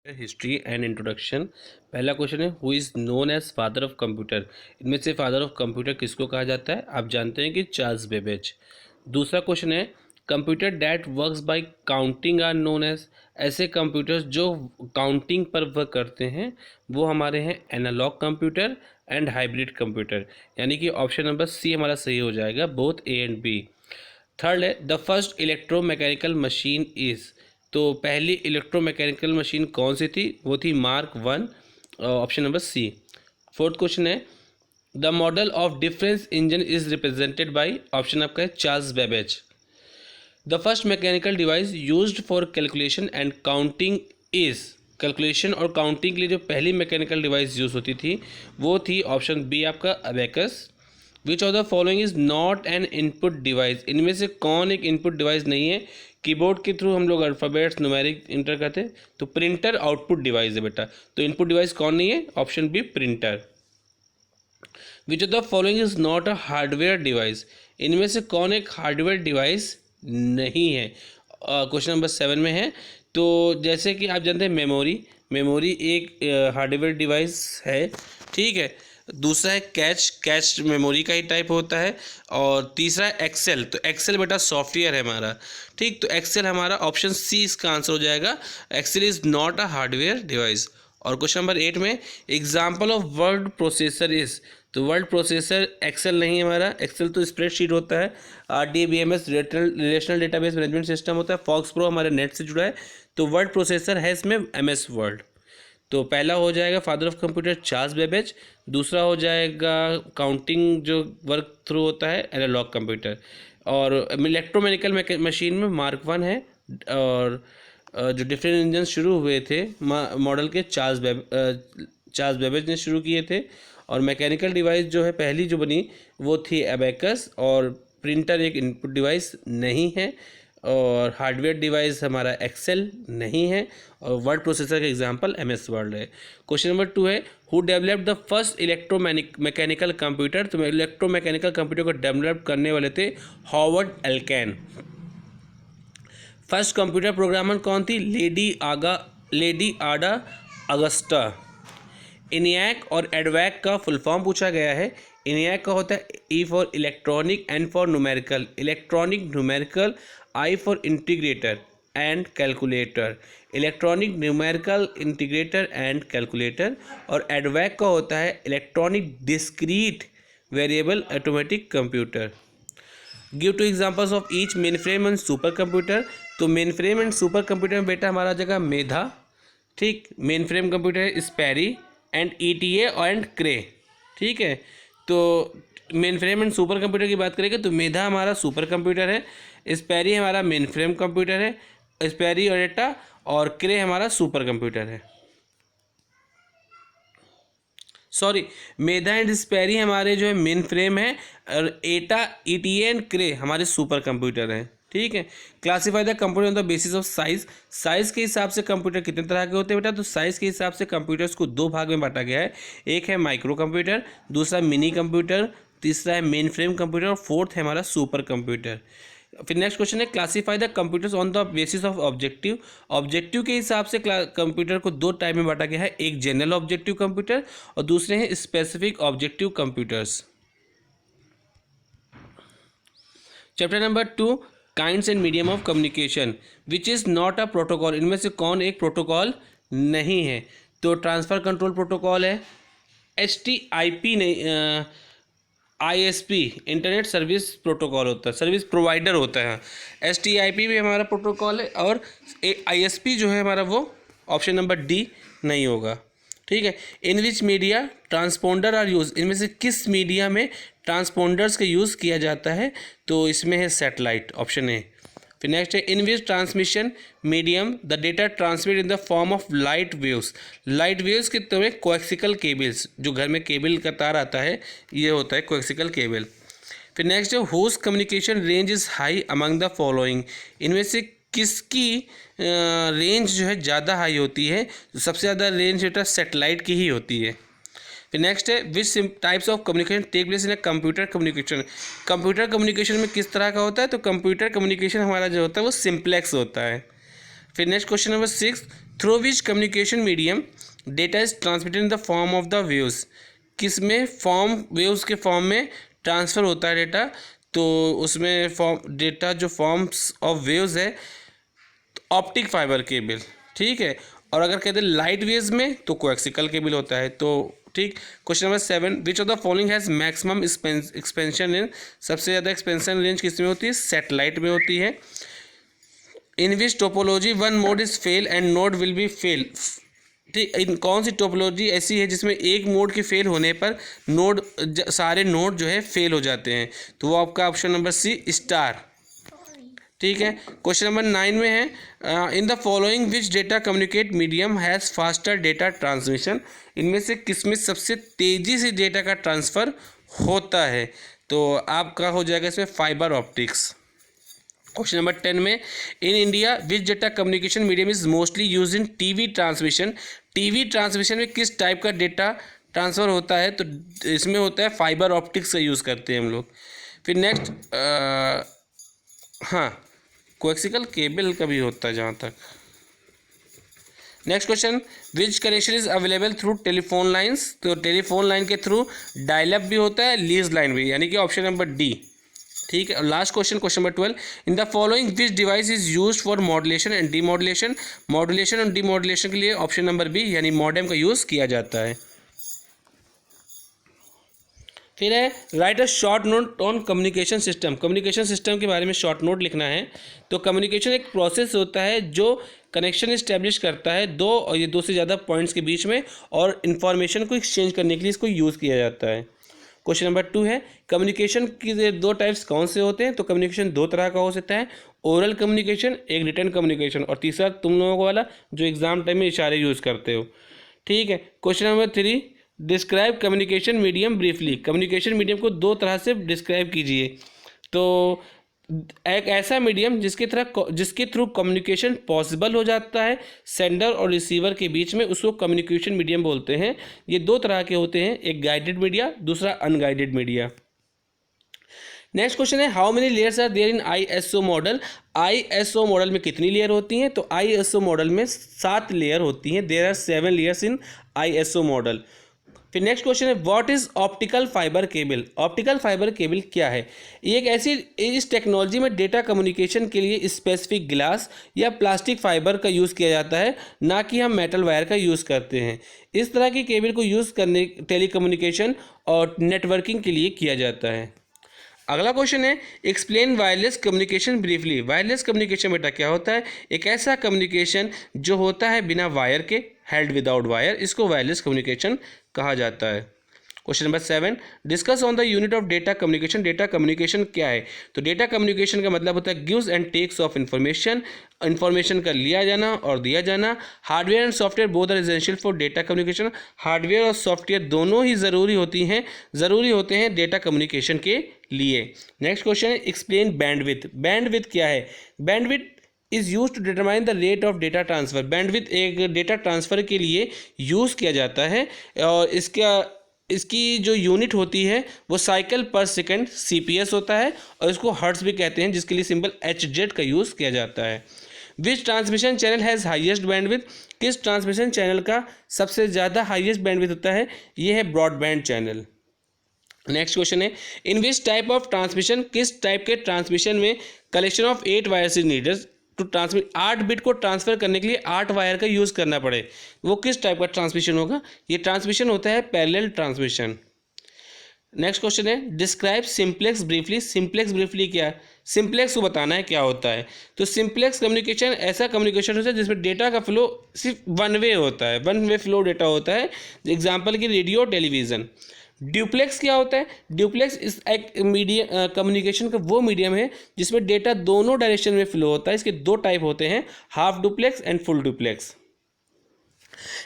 History and introduction. पहला question है who is known as father of computer. इनमें से फादर ऑफ कंप्यूटर किसको कहा जाता है? आप जानते हैं कि चार्ल्स बेबेज। दूसरा क्वेश्चन है computer that works by counting are known as. ऐसे कंप्यूटर्स जो काउंटिंग पर वर्क करते हैं वो हमारे हैं analog computer and hybrid computer, यानी कि ऑप्शन नंबर सी हमारा सही हो जाएगा, both A and B. Third है the first electromechanical machine is. तो पहली इलेक्ट्रोमैकेनिकल मशीन कौन सी थी? वो थी Mark one, option number C. Fourth question है the model of difference engine is represented by, option आपका है Charles Babbage. The first mechanical device used for calculation and counting is. Calculation और counting के लिए जो पहली मैकेनिकल डिवाइस यूज होती थी वो थी ऑप्शन बी आपका abacus. Which of the following is not an input device. इनमें से कौन एक इनपुट डिवाइस नहीं है? कीबोर्ड के थ्रू हम लोग अल्फ़ाबेट्स न्यूमेरिक इंटर करते हैं, तो प्रिंटर आउटपुट डिवाइस है बेटा। तो इनपुट डिवाइस कौन नहीं है? Option B printer. Which of the following is not a hardware device. इनमें से कौन एक हार्डवेयर डिवाइस नहीं है? क्वेश्चन नंबर 7 में है। तो जैसे कि आप जानते हैं मेमोरी, मेमोरी एक हार्डवेयर डिवाइस है, ठीक है। दूसरा है कैच, कैच मेमोरी का ही टाइप होता है। और तीसरा है एक्सेल, तो एक्सेल बेटा सॉफ्टवेयर है हमारा, ठीक। तो एक्सेल हमारा ऑप्शन सी इसका आंसर हो जाएगा। Excel is not a hardware device. और क्वेश्चन नंबर 8 में example of word processor is. तो वर्ड प्रोसेसर एक्सेल नहीं है हमारा, एक्सेल तो स्प्रेडशीट होता है। RDBMS relational database management system होता है। फॉक्स प्रो हमारे नेट से जुड़ा है। तो वर्ड प्रोसेसर है इसमें MS वर्ड। तो पहला हो जाएगा father of computer Charles Babbage. दूसरा हो जाएगा काउंटिंग जो वर्क थ्रू होता है एनालॉग कंप्यूटर। और इलेक्ट्रोमैकेनिकल मशीन में मार्क वन है। और जो डिफरेंट इंजन शुरू हुए थे मॉडल के चार्ल्स बेबेज ने शुरू किए थे। और मैकेनिकल डिवाइस जो है पहली जो बनी वो थी अबेकस। और प्रिंटर एक इनपुट डिवाइस नहीं है। और हार्डवेयर डिवाइस हमारा एक्सेल नहीं है। और वर्ड प्रोसेसर का एग्जांपल MS वर्ड है। क्वेश्चन नंबर 2 है who developed the first mechanical computer. तो इलेक्ट्रोमैकेनिकल कंप्यूटर को डेवलप करने वाले थे Howard Aiken. First computer programmer कौन थी? लेडी आडा अगस्टा। इनियाक और एडवैक का फुल फॉर्म पूछा गया है। इनियाक का होता है E for electronic, N for numerical, electronic numerical, I for integrator and calculator, electronic numerical integrator and calculator. और एडवैक का होता है electronic discrete variable automatic computer. Give two examples of each main frame and super computer. तो main frame and super computer में बेटा हमारा जगह मेधा, ठीक। मेन फ्रेम कंप्यूटर है स्पैरी एंड ETA एंड क्रे, ठीक है। तो main frame and super computer की बात करेंगे तो मेधा हमारा सुपर कंप्यूटर है, स्पैरी हमारा मेन फ्रेम कंप्यूटर है, स्पैरी और एटा, और क्रे हमारा सुपर कंप्यूटर है। सॉरी, मेधा एंड स्पैरी हमारे जो है मेन फ्रेम है, और एटा, ETA एंड क्रे हमारे सुपर कंप्यूटर हैं, ठीक है। Classify the computer on the basis of size. Size के हिसाब से कंप्यूटर कितने तरह के होते हैं बेटा? तो साइज के हिसाब से कंप्यूटर्स को दो भाग में बांटा गया है। एक है माइक्रो कंप्यूटर, दूसरा मिनी कंप्यूटर, तीसरा है मेन फ्रेम कंप्यूटर, और फोर्थ है हमारा सुपर कंप्यूटर। फिर नेक्स्ट क्वेश्चन है classify the computers on the basis of objective. Objective के हिसाब से कंप्यूटर को दो टाइप में बांटा गया है, एक जनरल ऑब्जेक्टिव कंप्यूटर और दूसरे हैं specific objective computers. Chapter number 2 kinds and medium of communication which is not a protocol. इनमें से कौन एक प्रोटोकॉल नहीं है? तो ट्रांसफ़र कंट्रोल प्रोटोकॉल है। HTIP नहीं, ISP इंटरनेट सर्विस प्रोटोकॉल होता है, सर्विस प्रोवाइडर होता है। HTIP भी हमारा प्रोटोकॉल है। और ISP जो है हमारा वो ऑप्शन नंबर D नहीं होगा, ठीक है। In which media transponder are use. इनमें से किस मीडिया में ट्रांसपोंडर्स का यूज़ किया जाता है? तो इसमें है सैटेलाइट, ऑप्शन ए। फिर नेक्स्ट है in which transmission medium the data transmit in the form of light waves. Light waves के तौर में कोएक्सिकल केबल्स, जो घर में केबल का तार आता है ये होता है कोएक्सिकल केबल। फिर नेक्स्ट है whose communication range is high among the following. इनमें से किसकी रेंज जो है ज़्यादा हाई होती है? तो सबसे ज़्यादा रेंज बेटा सेटेलाइट की ही होती है। फिर नेक्स्ट है which types of communication take place in computer communication. Computer communication में किस तरह का होता है? तो कंप्यूटर कम्युनिकेशन हमारा जो होता है वो सिंप्लेक्स होता है। फिर next question number 6 through which communication medium data is transmitted in the form of the waves, किस में फॉर्म वेव्स के फॉर्म में ट्रांसफ़र होता है डेटा, तो उसमें फॉर्म डेटा जो फॉर्म्स ऑफ वेव्स है ऑप्टिक फाइबर केबल, ठीक है। और अगर कहते हैं लाइट वेव्स में तो कोएक्सिकल केबल होता है। तो ठीक, question number 7, which of the following has maximum expansion range, सबसे ज़्यादा एक्सपेंशन रेंज किस में होती है, सैटेलाइट में होती है। In which topology one mode is fail and node will be fail, ठीक, इन कौन सी टोपोलॉजी ऐसी है जिसमें एक मोड के फेल होने पर नोड सारे नोड जो है फेल हो जाते हैं, तो वो आपका ऑप्शन नंबर सी स्टार, ठीक है। क्वेश्चन नंबर 9 में है in the following which data communicate medium has faster data transmission, इनमें से किसमें सबसे तेज़ी से डेटा का ट्रांसफ़र होता है, तो आपका हो जाएगा इसमें फाइबर ऑप्टिक्स। क्वेश्चन नंबर 10 में in India which data communication medium is mostly use in TV transmission, TV transmission में किस टाइप का डेटा ट्रांसफ़र होता है, तो इसमें होता है फाइबर ऑप्टिक्स का यूज़ करते हैं हम लोग। फिर नेक्स्ट हाँ, कोएक्सिकल केबल का भी होता है जहाँ तक। Next question, which connection is available through telephone lines, तो टेलीफोन लाइन के थ्रू डायल अप भी होता है, लीज लाइन भी, यानी कि ऑप्शन नंबर डी, ठीक है। Last question, question number 12, in the following which device is use for modulation and demodulation, modulation और डीमॉड्यूलेशन के लिए ऑप्शन नंबर बी यानी मॉडेम का यूज़ किया जाता है। फिर है right a short note on communication system, communication system के बारे में शॉर्ट नोट लिखना है। तो कम्युनिकेशन एक प्रोसेस होता है जो कनेक्शन इस्टेब्लिश करता है दो और ये दो से ज़्यादा पॉइंट्स के बीच में, और इन्फॉर्मेशन को एक्सचेंज करने के लिए इसको यूज़ किया जाता है। क्वेश्चन नंबर 2 है कम्युनिकेशन की दो टाइप्स कौन से होते हैं, तो कम्युनिकेशन दो तरह का हो सकता है, ओरल कम्युनिकेशन, एक रिटन कम्युनिकेशन, और तीसरा तुम लोगों वाला जो एग्जाम टाइम में इशारे यूज़ करते हो, ठीक है। Question number 3, describe communication medium briefly, communication medium को दो तरह से डिस्क्राइब कीजिए। तो एक ऐसा मीडियम जिसके थ्रू कम्युनिकेशन पॉसिबल हो जाता है सेंडर और रिसीवर के बीच में, उसको कम्युनिकेशन मीडियम बोलते हैं। ये दो तरह के होते हैं, एक गाइडेड मीडिया, दूसरा अनगाइडेड मीडिया। नेक्स्ट क्वेश्चन है how many layers are there in ISO model, ISO model में कितनी लेयर होती हैं, तो आईएसओ मॉडल में 7 लेयर होती हैं, there are 7 layers in ISO model. फिर नेक्स्ट क्वेश्चन है what is optical fibre cable, optical fibre cable क्या है, ये एक ऐसी, इस टेक्नोलॉजी में डेटा कम्युनिकेशन के लिए स्पेसिफिक ग्लास या प्लास्टिक फाइबर का यूज़ किया जाता है, ना कि हम मेटल वायर का यूज़ करते हैं। इस तरह की केबल को यूज़ करने टेलीकम्युनिकेशन और नेटवर्किंग के लिए किया जाता है। अगला क्वेश्चन है explain wireless communication briefly, wireless communication बेटा क्या होता है, एक ऐसा कम्युनिकेशन जो होता है बिना वायर के, हेल्ड विदाउट वायर, इसको वायरलेस कम्युनिकेशन कहा जाता है। Question number 7 discuss on the unit of data communication, data communication क्या है, तो डेटा कम्युनिकेशन का मतलब होता है gives and takes of information, information का लिया जाना और दिया जाना। Hardware and software both are essential for data communication, hardware और सॉफ्टवेयर दोनों ही ज़रूरी होते हैं डेटा कम्युनिकेशन के लिए। नेक्स्ट क्वेश्चन है एक्सप्लेन बैंडविड्थ, बैंडविड्थ क्या है, bandwidth is use to determine the rate of data transfer, bandwidth एक डेटा ट्रांसफ़र के लिए यूज़ किया जाता है, और इसकी जो यूनिट होती है वो साइकिल पर सेकंड CPS होता है, और इसको हर्ट्ज भी कहते हैं, जिसके लिए सिंबल HZ का यूज़ किया जाता है। Which transmission channel has highest bandwidth, किस ट्रांसमिशन चैनल का सबसे ज़्यादा हाईएस्ट बैंडविड्थ होता है, ये है ब्रॉडबैंड चैनल। नेक्स्ट क्वेश्चन है in which type of transmission, किस टाइप के ट्रांसमिशन में collection of 8 wires is needed to transmit, 8 bit को ट्रांसफर करने के लिए 8 वायर का यूज़ करना पड़े, वो किस टाइप का ट्रांसमिशन होगा, ये ट्रांसमिशन होता है पैरेलल ट्रांसमिशन। नेक्स्ट क्वेश्चन है describe simplex briefly, simplex briefly क्या है, सिंप्लेक्स को बताना है क्या होता है, तो सिंप्लेक्स कम्युनिकेशन ऐसा कम्युनिकेशन होता है जिसमें डेटा का फ्लो सिर्फ वन वे होता है, वन वे फ्लो डेटा होता है, एग्जाम्पल की रेडियो टेलीविज़न। ड्यूप्लेक्स क्या होता है, ड्यूप्लेक्स इस एक मीडियम कम्युनिकेशन का वो मीडियम है जिसमें डेटा दोनों डायरेक्शन में फ्लो होता है, इसके दो टाइप होते हैं, half duplex and full duplex.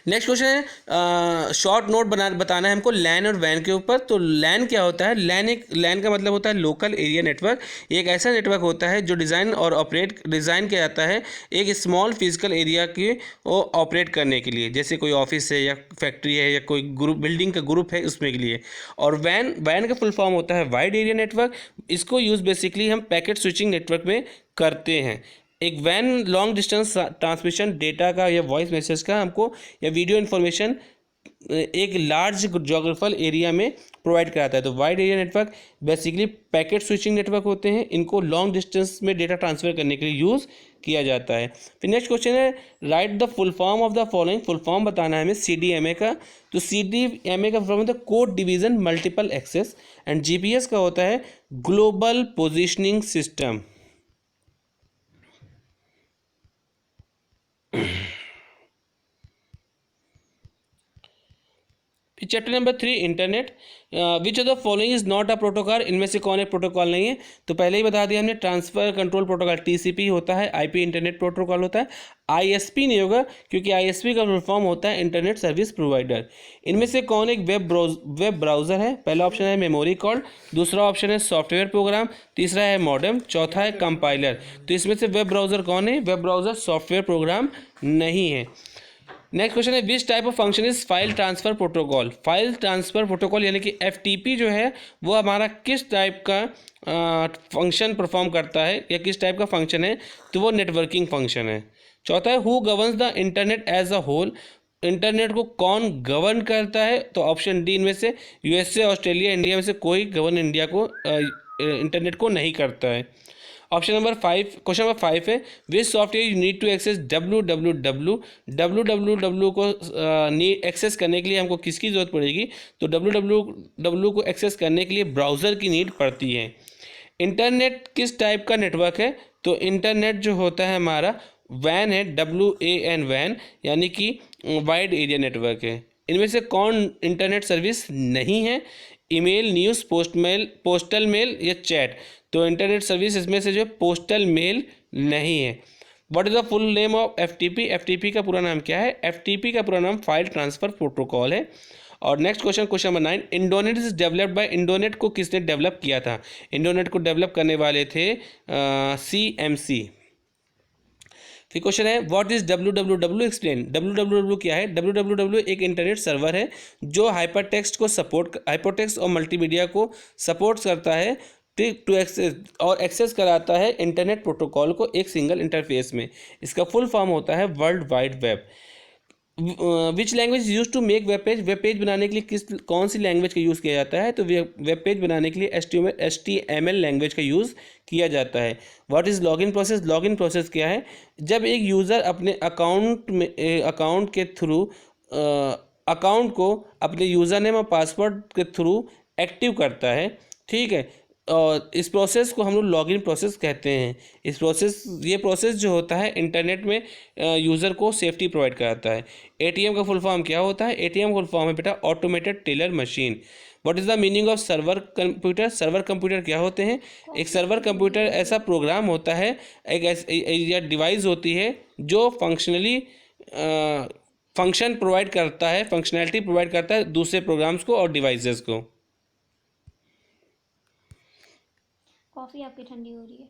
Next question है शॉर्ट नोट बताना है हमको लैन और वैन के ऊपर, तो लैन क्या होता है, लैन का मतलब होता है लोकल एरिया नेटवर्क, एक ऐसा नेटवर्क होता है जो डिज़ाइन किया जाता है एक स्मॉल फिजिकल एरिया के वो ऑपरेट करने के लिए, जैसे कोई ऑफिस है या फैक्ट्री है या कोई ग्रुप बिल्डिंग का ग्रुप है उसमें के लिए। और वैन का फुल फॉर्म होता है वाइड एरिया नेटवर्क, इसको यूज़ बेसिकली हम पैकेट स्विचिंग नेटवर्क में करते हैं। एक वैन लॉन्ग डिस्टेंस ट्रांसमिशन डेटा का या वॉइस मैसेज का हमको या वीडियो इन्फॉर्मेशन एक लार्ज जोग्राफिकल एरिया में प्रोवाइड कराता है। तो wide area network basically packet switching network होते हैं, इनको लॉन्ग डिस्टेंस में डेटा ट्रांसफर करने के लिए यूज़ किया जाता है। फिर नेक्स्ट क्वेश्चन है write the full form of the following. Full form बताना है हमें CDMA का। तो CDMA का फुल फॉर्म होता है code division multiple access, and GPS का होता है global positioning system. Chapter number 3 internet. Which of the following is not a protocol. इनमें से कौन एक प्रोटोकॉल नहीं है। तो पहले ही बता दिया हमने ट्रांसफर कंट्रोल प्रोटोकॉल TCP होता है, IP इंटरनेट प्रोटोकॉल होता है। ISP नहीं होगा क्योंकि ISP का फुल फॉर्म होता है इंटरनेट सर्विस प्रोवाइडर। इनमें से कौन एक वेब ब्राउज़र है। पहला ऑप्शन है मेमोरी कार्ड, दूसरा ऑप्शन है सॉफ्टवेयर प्रोग्राम, तीसरा है मॉडेम, चौथा है कंपाइलर। तो इसमें से वेब ब्राउज़र कौन है। वेब ब्राउज़र सॉफ्टवेयर प्रोग्राम नहीं है। नेक्स्ट क्वेश्चन है विच type of function is file transfer protocol. File transfer protocol यानी कि FTP जो है वो हमारा किस टाइप का फंक्शन परफॉर्म करता है या किस टाइप का फंक्शन है। तो वो नेटवर्किंग फंक्शन है। चौथा है who governs the internet as a whole. Internet को कौन गवर्न करता है। तो ऑप्शन डी इनमें से USA, ऑस्ट्रेलिया, इंडिया में से कोई गवर्न इंडिया को इंटरनेट को नहीं करता है। ऑप्शन नंबर 5, क्वेश्चन नंबर 5 है which software you need to access www को एक्सेस करने के लिए हमको किसकी ज़रूरत पड़ेगी। तो www को एक्सेस करने के लिए ब्राउज़र की नीड पड़ती है। इंटरनेट किस टाइप का नेटवर्क है। तो इंटरनेट जो होता है हमारा वैन है, WAN वैन, यानी कि वाइड एरिया नेटवर्क है। इनमें से कौन इंटरनेट सर्विस नहीं है। ईमेल, न्यूज़, पोस्टल मेल या चैट। तो इंटरनेट सर्विस इसमें से जो पोस्टल मेल नहीं है। What is the full name of FTP। FTP का पूरा नाम क्या है। FTP का पूरा नाम फाइल ट्रांसफर प्रोटोकॉल है। और next question number 9 Indonet is developed by. Indonet को किसने डेवलप किया था। इंडोनेट को डेवलप करने वाले थे CMC। फिर क्वेश्चन है what is www explain. www क्या है। www एक इंटरनेट सर्वर है जो हाइपरटेक्स्ट और मल्टीमीडिया को सपोर्ट करता है टू एक्सेस और एक्सेस कराता है इंटरनेट प्रोटोकॉल को एक सिंगल इंटरफेस में। इसका फुल फॉर्म होता है world wide web. Which language use to make web page. Web page बनाने के लिए कौन सी लैंग्वेज का यूज़ किया जाता है। तो वेब पेज बनाने के लिए HTML लैंग्वेज का यूज़ किया जाता है। What is login process. Login process क्या है। जब एक यूज़र अपने अकाउंट के थ्रू अकाउंट को अपने यूज़र नेम और पासवर्ड के थ्रू एक्टिव करता है, ठीक है, और इस प्रोसेस को हम लोग लॉगिन प्रोसेस कहते हैं। ये प्रोसेस जो होता है इंटरनेट में यूज़र को सेफ्टी प्रोवाइड कराता है। ATM का फुल फॉर्म क्या होता है। ATM फुल फॉर्म है बेटा automated teller machine. What is the meaning of server computer. Server computer क्या होते हैं। एक सर्वर कंप्यूटर ऐसा प्रोग्राम होता है, एक डिवाइस होती है जो फंक्शन प्रोवाइड करता है, फंक्शनैलिटी प्रोवाइड करता है दूसरे प्रोग्राम्स को और डिवाइसेस को। कॉफ़ी आपकी ठंडी हो रही है।